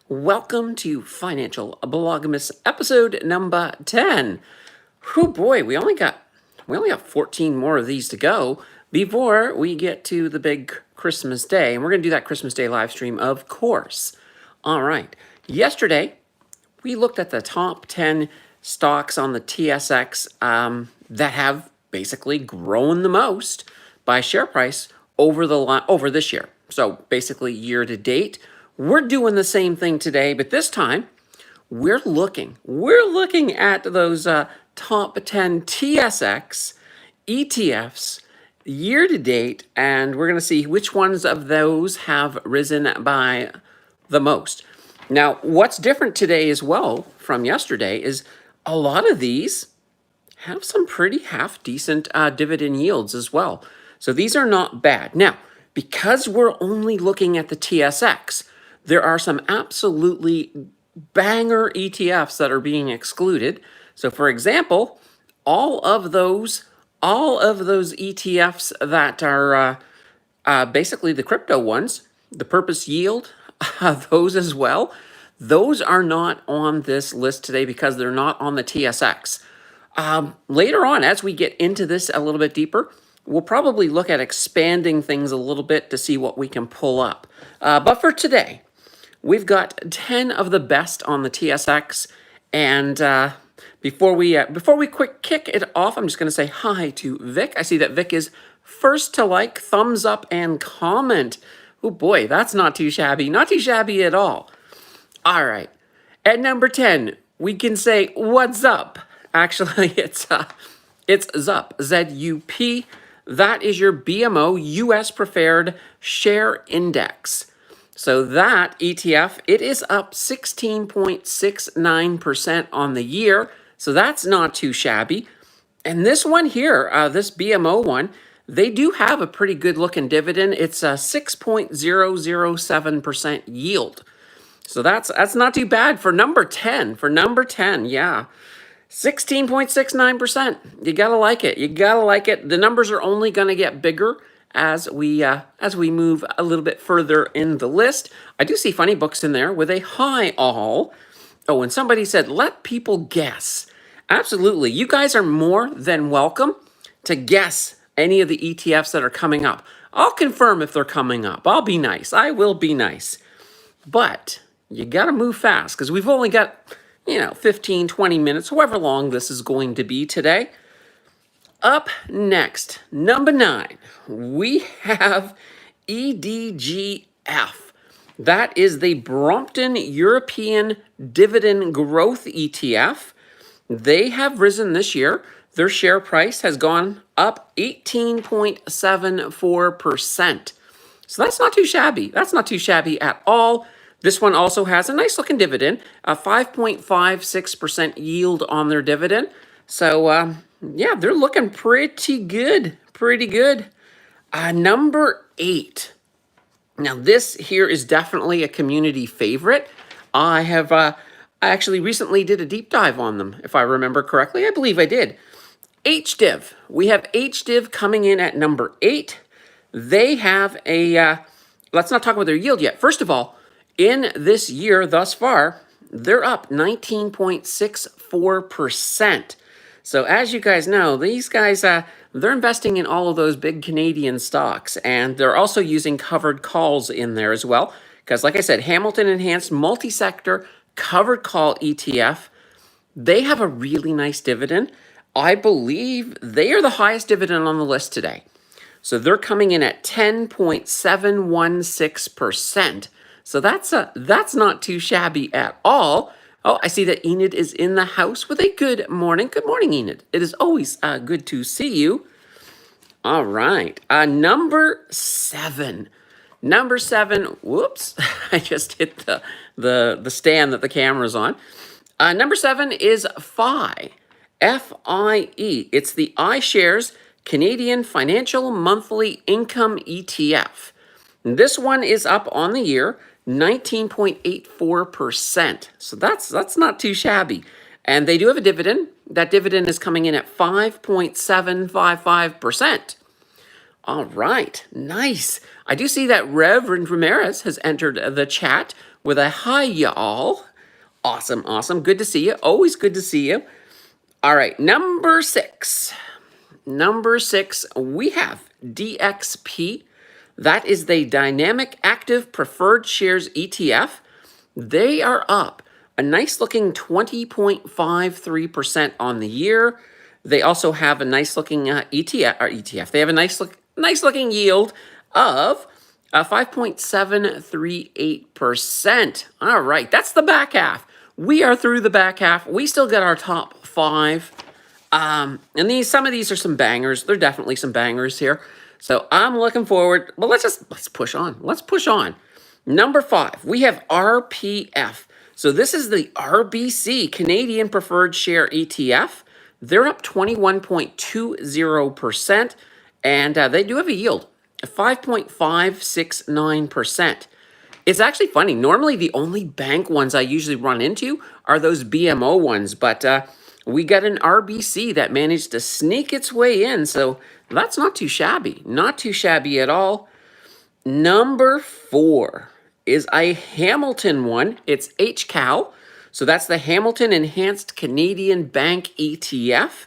Welcome to Financial Blogmas episode number 10. Oh boy, we only got 14 more of these to go before we get to the big Christmas Day. And we're going to do that Christmas Day live stream, of course. All right. Yesterday, we looked at the top 10 stocks on the TSX that have basically grown the most by share price over this year. So basically year to date. We're doing the same thing today, but this time we're looking at those top 10 TSX ETFs year to date, and we're going to see which ones of those have risen by the most. Now, what's different today as well from yesterday is a lot of these have some pretty half decent dividend yields as well. So these are not bad. Now, because we're only looking at the TSX, there are some absolutely banger ETFs that are being excluded. So for example, all of those ETFs that are basically the crypto ones, the purpose yield, those as well, those are not on this list today because they're not on the TSX. Later on, as we get into this a little bit deeper, we'll probably look at expanding things a little bit to see what we can pull up. But for today, we've got 10 of the best on the TSX. And before we quick kick it off, I'm just going to say hi to Vic. I see that Vic is first to like, thumbs up, and comment. Oh boy, that's not too shabby. Not too shabby at all. All right. At number 10, we can say, what's up? Actually, it's ZUP, Z-U-P. That is your BMO US Preferred Share Index. So that ETF, it is up 16.69% on the year. So that's not too shabby. And this one here, this BMO one, they do have a pretty good looking dividend. It's a 6.007% yield. So that's not too bad for number 10. For number 10, yeah. 16.69%. You gotta like it. You gotta like it. The numbers are only gonna get bigger as we move a little bit further in the list. I do see Funny Books in there with a hi all. Oh, and somebody said, let people guess. Absolutely. You guys are more than welcome to guess any of the ETFs that are coming up. I'll confirm if they're coming up. I'll be nice. I will be nice. But you got to move fast because we've only got, 15, 20 minutes, however long this is going to be today. Up next, number 9, we have EDGF. That is the Brompton European Dividend Growth ETF. They have risen this year. Their share price has gone up 18.74%. So that's not too shabby. That's not too shabby at all. This one also has a nice looking dividend, a 5.56% yield on their dividend. So, yeah, they're looking pretty good, pretty good. Number 8. Now, this here is definitely a community favorite. I actually recently did a deep dive on them, if I remember correctly. I believe I did. HDIV. We have HDIV coming in at number 8. They have a, let's not talk about their yield yet. First of all, in this year thus far, they're up 19.64%. So as you guys know, these guys, they're investing in all of those big Canadian stocks, and they're also using covered calls in there as well. Because like I said, Hamilton Enhanced Multi-Sector Covered Call ETF, they have a really nice dividend. I believe they are the highest dividend on the list today. So they're coming in at 10.716%. So that's not too shabby at all. Oh, I see that Enid is in the house with a good morning. Good morning, Enid. It is always good to see you. All right. Number 7. Number 7. Whoops. I just hit the stand that the camera's on. Number 7 is FIE. F-I-E. It's the iShares Canadian Financial Monthly Income ETF. This one is up on the year 19.84%. So that's not too shabby. And they do have a dividend. That dividend is coming in at 5.755%. All right, nice. I do see that Reverend Ramirez has entered the chat with a hi, y'all. Awesome, awesome. Good to see you. Always good to see you. All right, number 6. Number 6, we have DXP. That is the Dynamic Active Preferred Shares ETF. They are up a nice looking 20.53% on the year. They also have a nice looking ETF. They have a nice looking yield of 5.738%. All right, that's the back half. We are through the back half. We still get our top 5. And some of these are some bangers. They're definitely some bangers here. So I'm looking forward. But let's push on. Let's push on. Number 5, we have RPF. So this is the RBC, Canadian Preferred Share ETF. They're up 21.20%, and they do have a yield of 5.569%. It's actually funny. Normally, the only bank ones I usually run into are those BMO ones, but we got an RBC that managed to sneak its way in, so that's not too shabby. Not too shabby at all. Number 4 is a Hamilton one. It's HCAL. So that's the Hamilton Enhanced Canadian Bank ETF.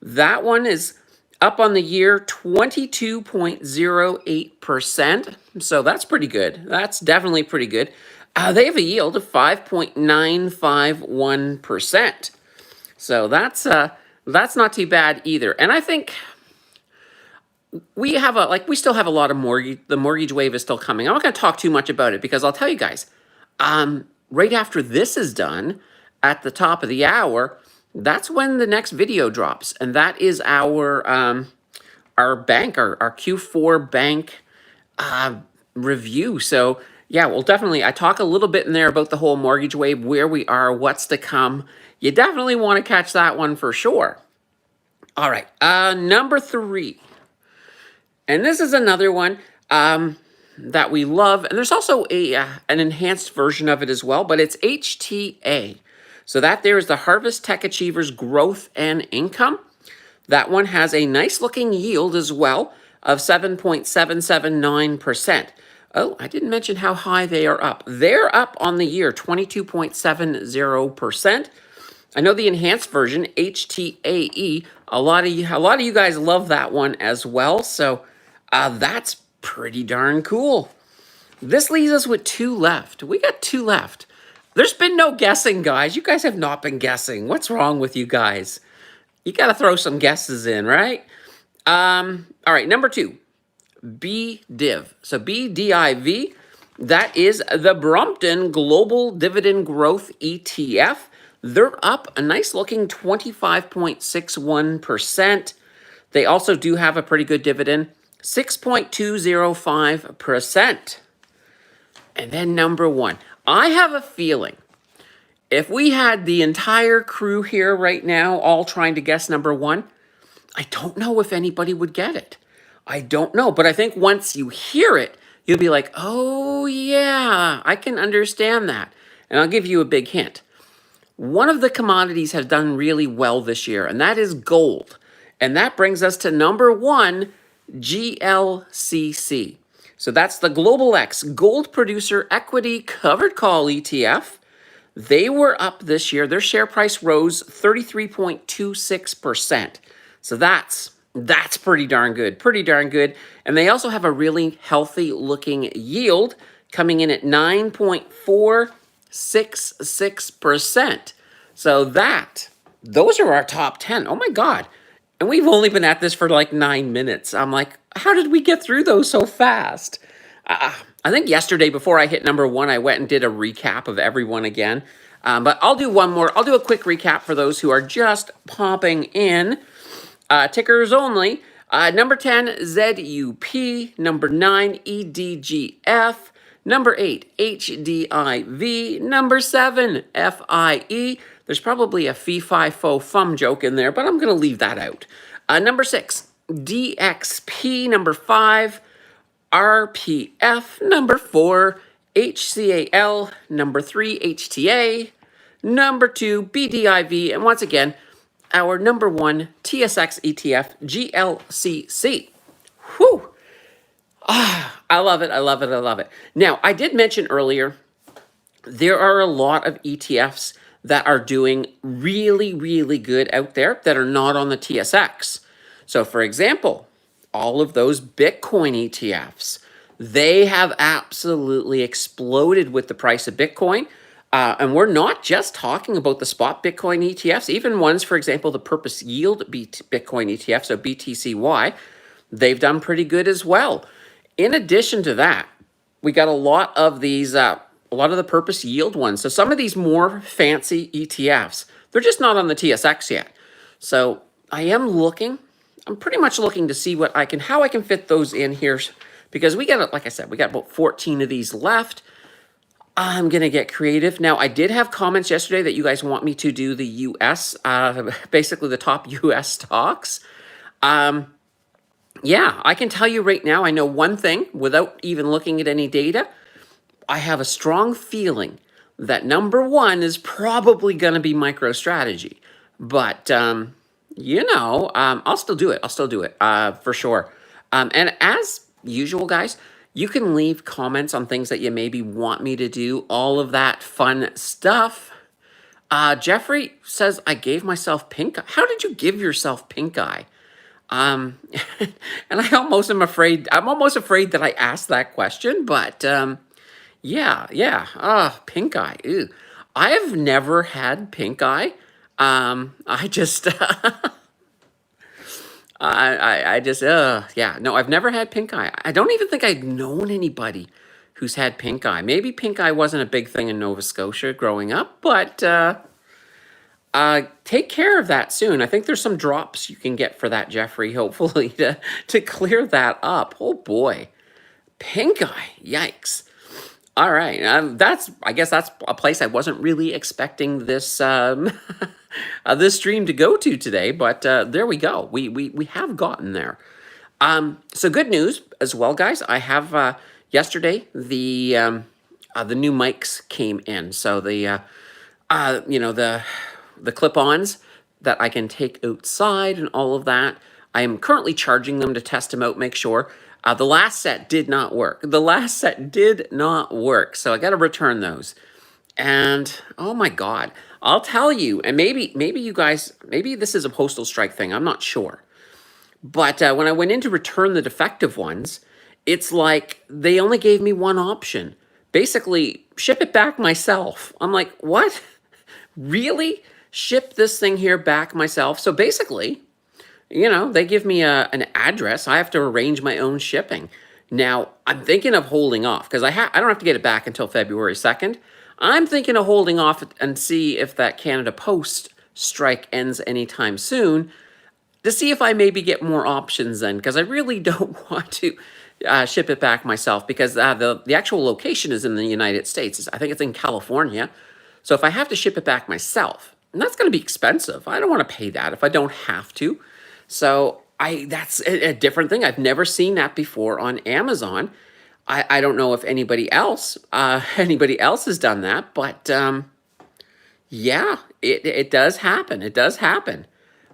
That one is up on the year 22.08%. So that's pretty good. That's definitely pretty good. They have a yield of 5.951%. So that's not too bad either. And I think we still have a lot of mortgage. The mortgage wave is still coming. I'm not going to talk too much about it because I'll tell you guys, right after this is done, at the top of the hour, that's when the next video drops, and that is our Q4 bank review. So yeah, well, definitely, I talk a little bit in there about the whole mortgage wave, where we are, what's to come. You definitely want to catch that one for sure. All right, number 3. And this is another one that we love. And there's also an enhanced version of it as well, but it's HTA. So that there is the Harvest Tech Achievers Growth and Income. That one has a nice looking yield as well of 7.779%. Oh, I didn't mention how high they are up. They're up on the year, 22.70%. I know the enhanced version, HTAE, a lot of you guys love that one as well. So that's pretty darn cool. This leaves us with 2 left. We got 2 left. There's been no guessing, guys. You guys have not been guessing. What's wrong with you guys? You got to throw some guesses in, right? All right, number 2, BDIV. So BDIV, that is the Brompton Global Dividend Growth ETF. They're up a nice looking 25.61%. They also do have a pretty good dividend, 6.205%. And then number 1. I have a feeling if we had the entire crew here right now all trying to guess number 1, I don't know if anybody would get it. I don't know. But I think once you hear it, you'll be like, oh, yeah, I can understand that. And I'll give you a big hint. One of the commodities has done really well this year, and that is gold. And that brings us to number 1, GLCC. So that's the Global X Gold Producer Equity Covered Call ETF. They were up this year. Their share price rose 33.26%. So that's pretty darn good. Pretty darn good. And they also have a really healthy looking yield coming in at 9.466%. So those are our top 10. Oh my God. And we've only been at this for like 9 minutes. I'm like, how did we get through those so fast? I think yesterday before I hit number 1, I went and did a recap of everyone again. But I'll do one more. I'll do a quick recap for those who are just popping in. Tickers only. Number 10, ZUP. Number 9, EDGF. Number 8, HDIV. Number 7, FIE. There's probably a fee-fi-fo-fum joke in there, but I'm going to leave that out. Number 6, DXP. Number 5, RPF. Number 4, HCAL. Number 3, HTA. Number 2, BDIV. And once again, our number 1 TSX ETF, GLCC. Whew. I love it. I love it. I love it. Now, I did mention earlier there are a lot of ETFs that are doing really, really good out there that are not on the TSX. So, for example, all of those Bitcoin ETFs, they have absolutely exploded with the price of Bitcoin. And we're not just talking about the spot Bitcoin ETFs, even ones, for example, the purpose yield Bitcoin ETF, so BTCY, they've done pretty good as well. In addition to that, we got a lot of these, a lot of the purpose yield ones. So some of these more fancy ETFs, they're just not on the TSX yet. So I'm pretty much looking to see how I can fit those in here, because we got, like I said, we got about 14 of these left. I'm going to get creative. Now, I did have comments yesterday that you guys want me to do the US, basically the top US stocks. Yeah, I can tell you right now, I know one thing without even looking at any data. I have a strong feeling that number one is probably going to be MicroStrategy. But, I'll still do it. I'll still do it for sure. And as usual, guys, you can leave comments on things that you maybe want me to do, all of that fun stuff. Jeffrey says, I gave myself pink eye. How did you give yourself pink eye? And I'm almost afraid that I asked that question, but yeah. Pink eye. Ew. I have never had pink eye. I just, yeah. No, I've never had pink eye. I don't even think I've known anybody who's had pink eye. Maybe pink eye wasn't a big thing in Nova Scotia growing up, but take care of that soon. I think there's some drops you can get for that, Jeffrey, hopefully, to clear that up. Oh boy. Pink eye. Yikes. All right. I guess that's a place I wasn't really expecting this this stream to go to today, but there we go. We have gotten there. So good news as well, guys. I have yesterday the new mics came in. So the clip-ons that I can take outside and all of that. I am currently charging them to test them out, make sure. The last set did not work. So I got to return those. And oh my God, I'll tell you, and maybe you guys, maybe this is a postal strike thing. I'm not sure. But when I went in to return the defective ones, it's like they only gave me one option. Basically, ship it back myself. I'm like, what? Really? Ship this thing here back myself? So basically, they give me an address. I have to arrange my own shipping. Now, I'm thinking of holding off because I don't have to get it back until February 2nd. I'm thinking of holding off and see if that Canada Post strike ends anytime soon to see if I maybe get more options then, because I really don't want to ship it back myself, because the actual location is in the United States. I think it's in California. So if I have to ship it back myself, and that's going to be expensive. I don't want to pay that if I don't have to. So that's a different thing. I've never seen that before on Amazon. I don't know if anybody else has done that, but yeah, it does happen. It does happen.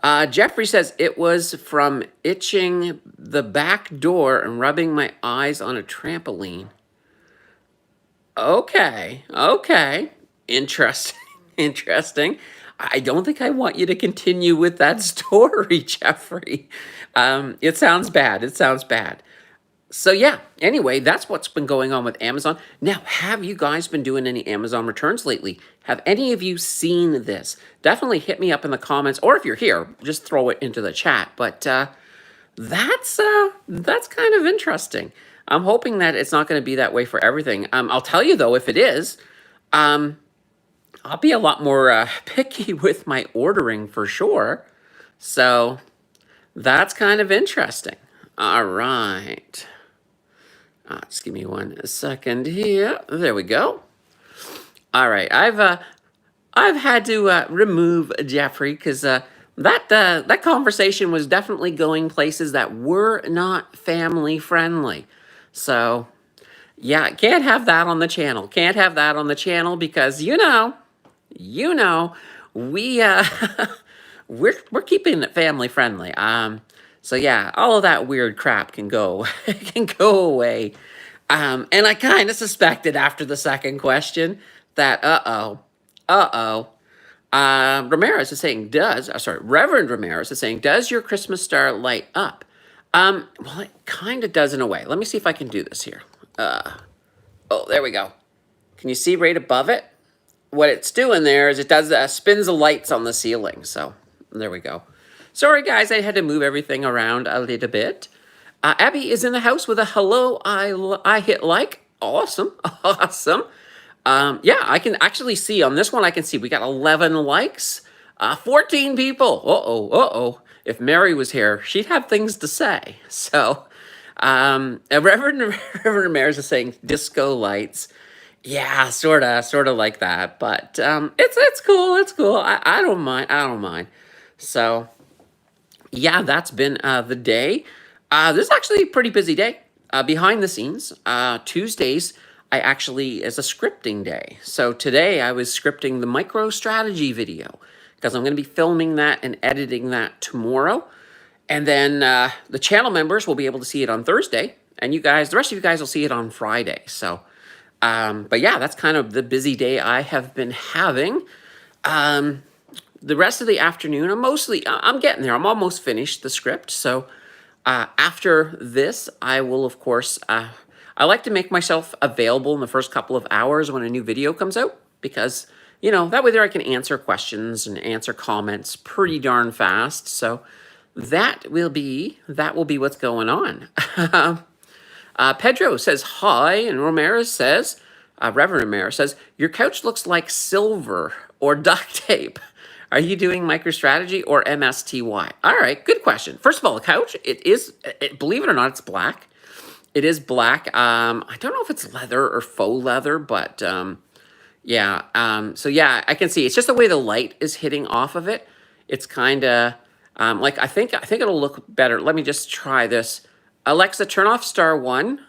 Jeffrey says it was from itching the back door and rubbing my eyes on a trampoline. Okay. Interesting. Interesting. I don't think I want you to continue with that story, Jeffrey. It sounds bad. So yeah, anyway, that's what's been going on with Amazon. Now, have you guys been doing any Amazon returns lately? Have any of you seen this? Definitely hit me up in the comments, or if you're here, just throw it into the chat. But that's kind of interesting. I'm hoping that it's not going to be that way for everything. I'll tell you though, if it is, I'll be a lot more picky with my ordering for sure. So that's kind of interesting. All right. Just give me 1 second here. There we go. All right. I've had to remove Jeffrey because that conversation was definitely going places that were not family friendly. So yeah, can't have that on the channel. Can't have that on the channel because we we're keeping it family friendly. So yeah, all of that weird crap can go away. And I kind of suspected after the second question that Ramirez is saying, Reverend Ramirez is saying, does your Christmas star light up? Well, it kind of does in a way. Let me see if I can do this here. Oh, there we go. Can you see right above it? What it's doing there is it does spins the lights on the ceiling. So there we go. Sorry, guys, I had to move everything around a little bit. Abby is in the house with a hello. I hit like. Awesome. Awesome. Yeah, I can actually see on this one, I can see we got 11 likes, 14 people. If Mary was here, she'd have things to say. So, Reverend Ramirez is saying disco lights. Yeah, sort of like that. But it's cool. It's cool. I don't mind. I don't mind. So, yeah, that's been the day. This is actually a pretty busy day. Behind the scenes, Tuesdays, I actually is a scripting day. So today I was scripting the MicroStrategy video because I'm going to be filming that and editing that tomorrow. And then the channel members will be able to see it on Thursday. And you guys, the rest of you guys will see it on Friday. So, but yeah, that's kind of the busy day I have been having. The rest of the afternoon, I'm getting there. I'm almost finished the script. So after this, I will, of course, I like to make myself available in the first couple of hours when a new video comes out because, that way there I can answer questions and answer comments pretty darn fast. So that will be what's going on. Pedro says hi, and Reverend Ramirez says, your couch looks like silver or duct tape. Are you doing MicroStrategy or MSTY? All right, good question. First of all, the couch, believe it or not, it's black. It is black. I don't know if it's leather or faux leather, but yeah. So yeah, I can see it's just the way the light is hitting off of it. It's kind of like I think it'll look better. Let me just try this. Alexa, turn off star one.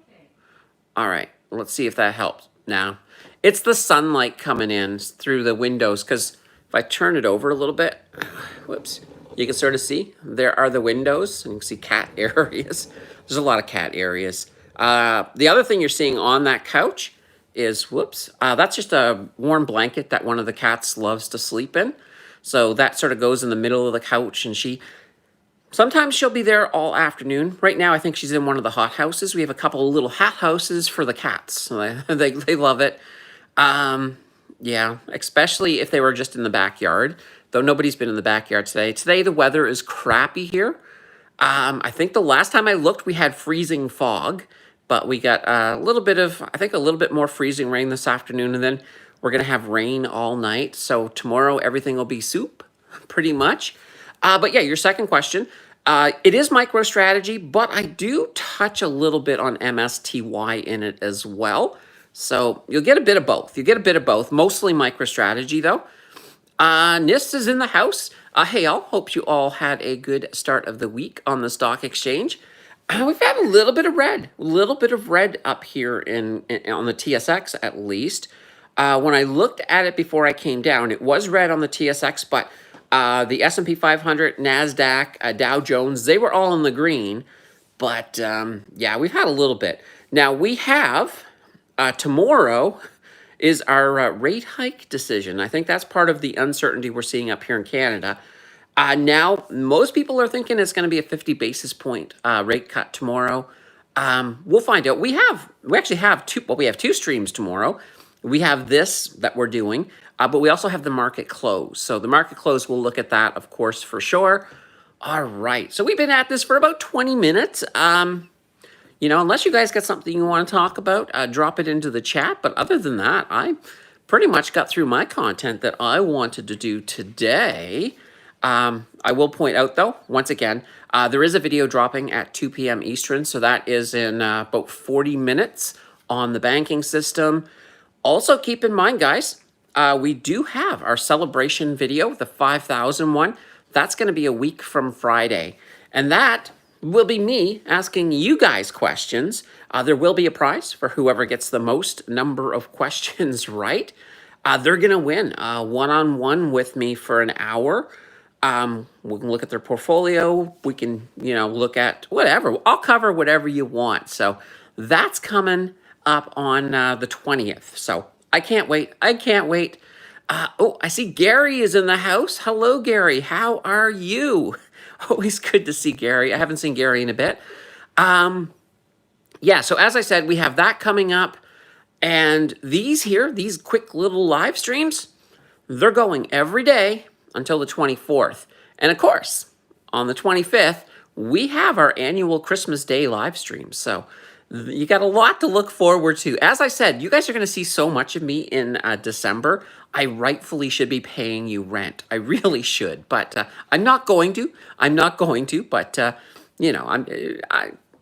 Okay. All right. Let's see if that helps. Now, it's the sunlight coming in through the windows because if I turn it over a little bit, whoops, you can sort of see there are the windows and you can see cat areas. There's a lot of cat areas. The other thing you're seeing on that couch is, that's just a warm blanket that one of the cats loves to sleep in. So that sort of goes in the middle of the couch, and sometimes she'll be there all afternoon. Right now, I think she's in one of the hot houses. We have a couple of little hot houses for the cats. So they love it. Yeah, especially if they were just in the backyard, though nobody's been in the backyard today. Today, the weather is crappy here. I think the last time I looked, we had freezing fog, but we got a little bit more freezing rain this afternoon, and then we're going to have rain all night. So tomorrow, everything will be soup, pretty much. But yeah, your second question, it is MicroStrategy, but I do touch a little bit on MSTY in it as well. So you'll get a bit of both. Mostly MicroStrategy, though. NIST is in the house. Hey, all. Hope you all had a good start of the week on the stock exchange. We've had a little bit of red up here on the TSX at least. When I looked at it before I came down, it was red on the TSX, but the S&P 500, NASDAQ, Dow Jones, they were all in the green. But yeah, we've had a little bit. Now we have tomorrow is our rate hike decision. I think that's part of the uncertainty we're seeing up here in Canada. Now, most people are thinking it's going to be a 50 basis point rate cut tomorrow. We'll find out. We actually have two streams tomorrow. We have this that we're doing, but we also have the market close. So the market close, we'll look at that, of course, for sure. All right. So we've been at this for about 20 minutes. Unless you guys got something you want to talk about, drop it into the chat. But other than that, I pretty much got through my content that I wanted to do today. I will point out, though, once again, there is a video dropping at 2 p.m. Eastern. So that is in about 40 minutes on the banking system. Also, keep in mind, guys, we do have our celebration video, the 5,000 one. That's going to be a week from Friday. And that will be me asking you guys questions. There will be a prize for whoever gets the most number of questions right. They're going to win one-on-one with me for an hour. We can look at their portfolio. We can, look at whatever. I'll cover whatever you want. So that's coming up on the 20th. So I can't wait. I can't wait. Oh, I see Gary is in the house. Hello, Gary. How are you? Always good to see Gary. I haven't seen Gary in a bit. Yeah, so as I said, we have that coming up. And these here, these quick little live streams, they're going every day until the 24th. And of course, on the 25th, we have our annual Christmas Day live stream. So you got a lot to look forward to. As I said, you guys are going to see so much of me in December. I rightfully should be paying you rent. I really should, but I'm not going to. I'm not going to, but you know,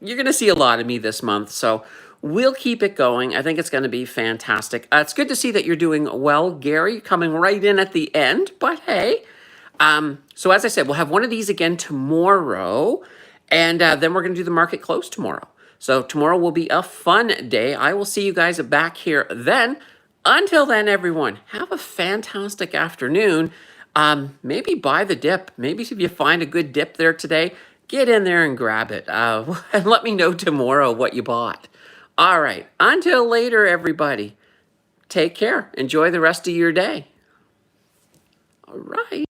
you're going to see a lot of me this month. So we'll keep it going. I think it's going to be fantastic. It's good to see that you're doing well, Gary, coming right in at the end. But hey, so as I said, we'll have one of these again tomorrow, and then we're going to do the market close tomorrow. So tomorrow will be a fun day. I will see you guys back here then. Until then, everyone, have a fantastic afternoon. Maybe buy the dip. Maybe if you find a good dip there today, get in there and grab it. And let me know tomorrow what you bought. All right. Until later, everybody. Take care. Enjoy the rest of your day. All right.